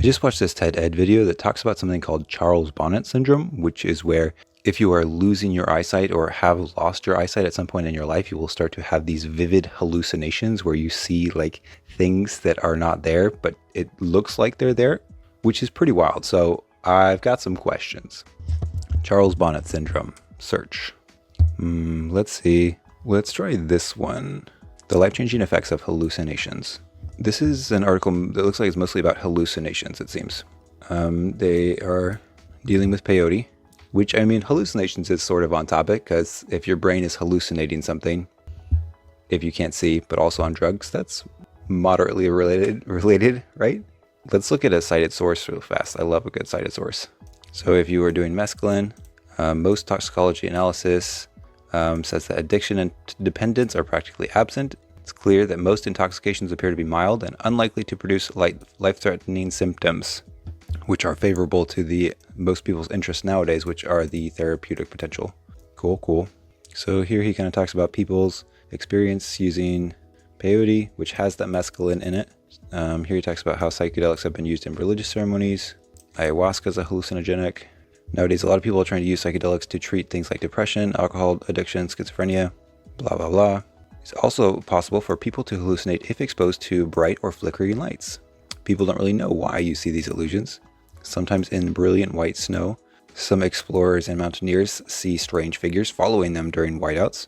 just watched this TED Ed video that talks about something called Charles Bonnet Syndrome, which is where if you are losing your eyesight or have lost your eyesight at some point in your life, you will start to have these vivid hallucinations where you see like things that are not there, but it looks like they're there, which is pretty wild. So I've got some questions. Charles Bonnet Syndrome, search. Let's see. Let's try this one. The life-changing effects of hallucinations. This is an article that looks like it's mostly about hallucinations, it seems. They are dealing with peyote, which, I mean, hallucinations is sort of on topic, because if your brain is hallucinating something, if you can't see, but also on drugs, that's moderately related, right? Let's look at a cited source real fast. I love a good cited source. So if you are doing mescaline, most toxicology analysis says that addiction and dependence are practically absent. It's clear that most intoxications appear to be mild and unlikely to produce life-threatening symptoms, which are favorable to most people's interests nowadays, which are the therapeutic potential. Cool. So here he kind of talks about people's experience using peyote, which has that mescaline in it. Here he talks about how psychedelics have been used in religious ceremonies. Ayahuasca is a hallucinogenic. Nowadays, a lot of people are trying to use psychedelics to treat things like depression, alcohol addiction, schizophrenia, blah, blah, blah. It's also possible for people to hallucinate if exposed to bright or flickering lights. People don't really know why you see these illusions. Sometimes in brilliant white snow, some explorers and mountaineers see strange figures following them during whiteouts.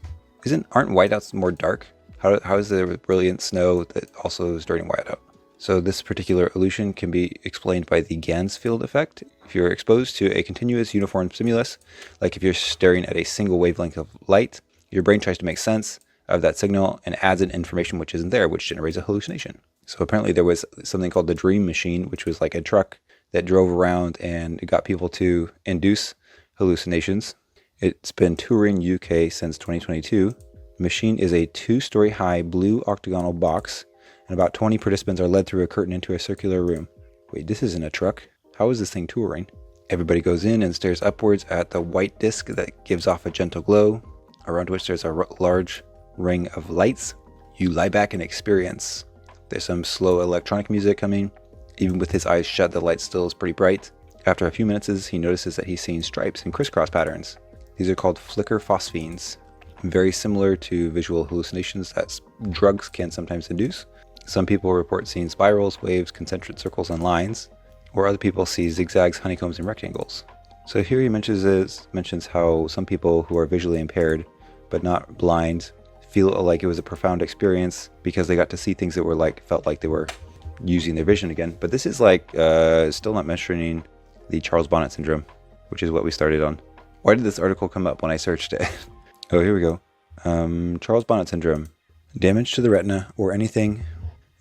Aren't whiteouts more dark? How is there brilliant snow that also is during whiteout? So this particular illusion can be explained by the Ganzfeld effect. If you're exposed to a continuous uniform stimulus, like if you're staring at a single wavelength of light, your brain tries to make sense of that signal and adds in information which isn't there, which generates a hallucination. So apparently there was something called the Dream Machine, which was like a truck that drove around and it got people to induce hallucinations. It's been touring UK since 2022. The machine is a 2-story high blue octagonal box, and about 20 participants are led through a curtain into a circular room. Wait, this isn't a truck. How is this thing touring? Everybody goes in and stares upwards at the white disc that gives off a gentle glow, around which there's a large ring of lights. You lie back and experience. There's some slow electronic music coming. Even with his eyes shut, the light still is pretty bright. After a few minutes, he notices that he's seeing stripes and crisscross patterns. These are called flicker phosphenes, very similar to visual hallucinations that drugs can sometimes induce. Some people report seeing spirals, waves, concentric circles, and lines, or other people see zigzags, honeycombs, and rectangles. So here he mentions how some people who are visually impaired but not blind feel like it was a profound experience because they got to see things that felt like they were using their vision again. But this is still not mentioning the Charles Bonnet Syndrome, which is what we started on. Why did this article come up when I searched it? Oh, here we go. Charles Bonnet Syndrome. Damage to the retina or anything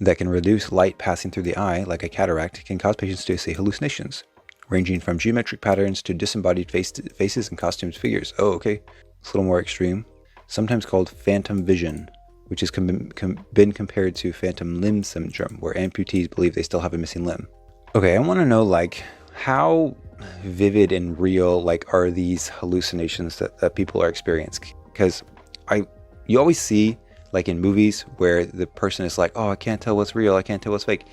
that can reduce light passing through the eye, like a cataract, can cause patients to see hallucinations, ranging from geometric patterns to disembodied faces and costumed figures. Oh, okay. It's a little more extreme. Sometimes called phantom vision, which has been compared to phantom limb syndrome, where amputees believe they still have a missing limb. Okay, I want to know how vivid and real are these hallucinations that people are experiencing? Because you always see in movies where the person is like, oh, I can't tell what's real, I can't tell what's fake.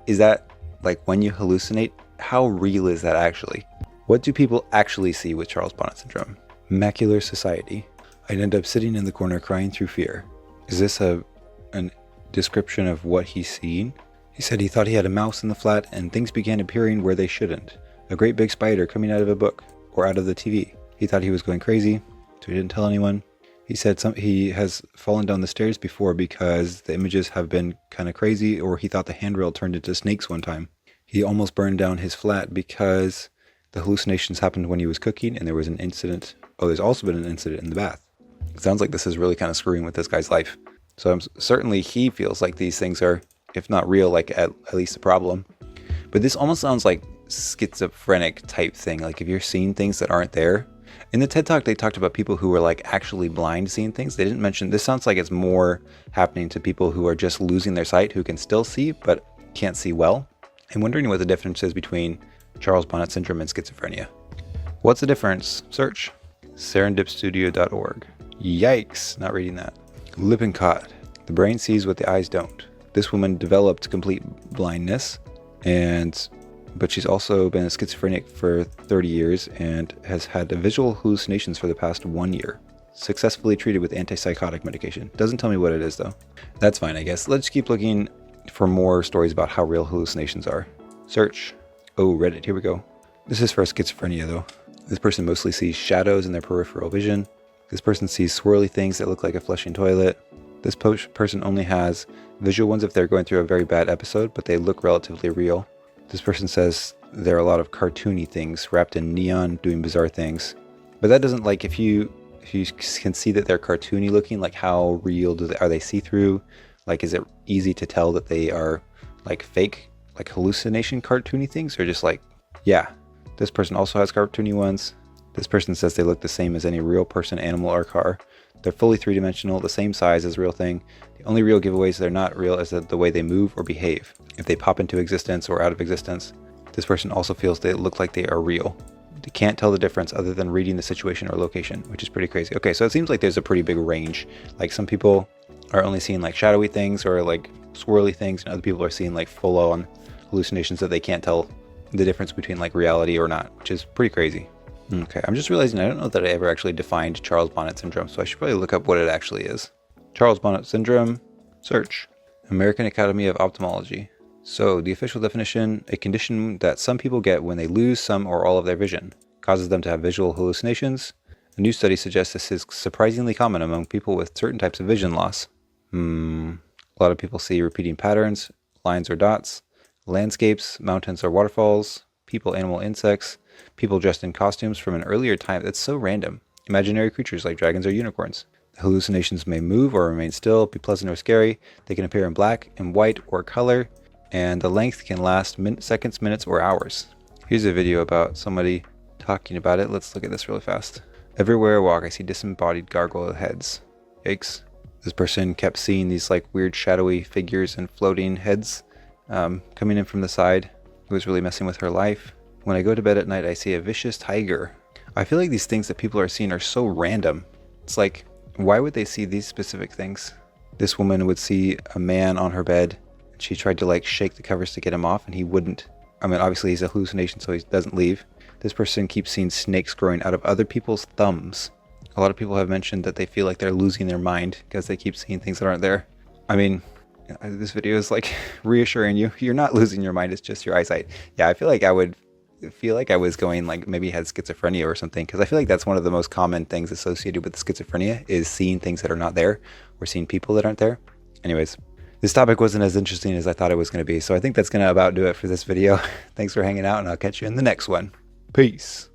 Is that when you hallucinate, how real is that actually? What do people actually see with Charles Bonnet Syndrome? Macular society. I'd end up sitting in the corner crying through fear. Is this a description of what he's seeing? He said he thought he had a mouse in the flat and things began appearing where they shouldn't. A great big spider coming out of a book or out of the TV. He thought he was going crazy, so he didn't tell anyone. He said he has fallen down the stairs before because the images have been kind of crazy, or he thought the handrail turned into snakes one time. He almost burned down his flat because the hallucinations happened when he was cooking and there was an incident. Oh, there's also been an incident in the bath. It sounds like this is really kind of screwing with this guy's life. So certainly he feels like these things are, if not real, at least a problem. But this almost sounds like schizophrenic type thing. If you're seeing things that aren't there. In the TED Talk, they talked about people who were actually blind seeing things. They didn't mention, this sounds like it's more happening to people who are just losing their sight, who can still see, but can't see well. I'm wondering what the difference is between Charles Bonnet Syndrome and schizophrenia. What's the difference? Search. serendipstudio.org. Yikes, not reading that. Lippincott. The brain sees what the eyes don't. This woman developed complete blindness But she's also been a schizophrenic for 30 years and has had visual hallucinations for the past 1 year. Successfully treated with antipsychotic medication. Doesn't tell me what it is though. That's fine, I guess. Let's keep looking for more stories about how real hallucinations are. Search. Oh, Reddit, here we go. This is for schizophrenia though. This person mostly sees shadows in their peripheral vision. This person sees swirly things that look like a flushing toilet. This person only has visual ones if they're going through a very bad episode, but they look relatively real. This person says there are a lot of cartoony things wrapped in neon doing bizarre things. But that doesn't, like, if you can see that they're cartoony looking, like how real are they see-through? Like, is it easy to tell that they are like fake, like hallucination cartoony things, or just like, yeah. This person also has cartoony ones. This person says they look the same as any real person, animal, or car. They're fully three-dimensional, the same size as real thing. The only real giveaways they're not real is the way they move or behave. If they pop into existence or out of existence. This person also feels they look like they are real. They can't tell the difference other than reading the situation or location, which is pretty crazy. Okay, so it seems like there's a pretty big range. Like some people are only seeing like shadowy things or like swirly things, and other people are seeing like full-on hallucinations that they can't tell the difference between like reality or not, which is pretty crazy. Okay, I'm just realizing I don't know that I ever actually defined Charles Bonnet Syndrome, so I should probably look up what it actually is. Charles Bonnet Syndrome, search. American Academy of Ophthalmology. So, the official definition, a condition that some people get when they lose some or all of their vision, causes them to have visual hallucinations. A new study suggests this is surprisingly common among people with certain types of vision loss. A lot of people see repeating patterns, lines or dots, landscapes, mountains or waterfalls, people, animal, insects, people dressed in costumes from an earlier time. That's so random. Imaginary creatures like dragons or unicorns. The hallucinations may move or remain still, be pleasant or scary. They can appear in black and white or color, and the length can last seconds, minutes, or hours. Here's a video about somebody talking about it. Let's look at this really fast. Everywhere I walk, I see disembodied gargoyle heads. Yikes. This person kept seeing these like weird shadowy figures and floating heads coming in from the side. It was really messing with her life. When I go to bed at night, I see a vicious tiger. I feel like these things that people are seeing are so random. It's like, why would they see these specific things? This woman would see a man on her bed, and she tried to like shake the covers to get him off, and he wouldn't. I mean, obviously he's a hallucination, so he doesn't leave. This person keeps seeing snakes growing out of other people's thumbs. A lot of people have mentioned that they feel like they're losing their mind because they keep seeing things that aren't there. I mean, this video is like reassuring you. You're not losing your mind, it's just your eyesight. Yeah, I feel like I was going like maybe had schizophrenia or something, because I feel like that's one of the most common things associated with schizophrenia is seeing things that are not there or seeing people that aren't there. Anyways, this topic wasn't as interesting as I thought it was going to be, so I think that's going to about do it for this video. Thanks for hanging out, and I'll catch you in the next one. Peace.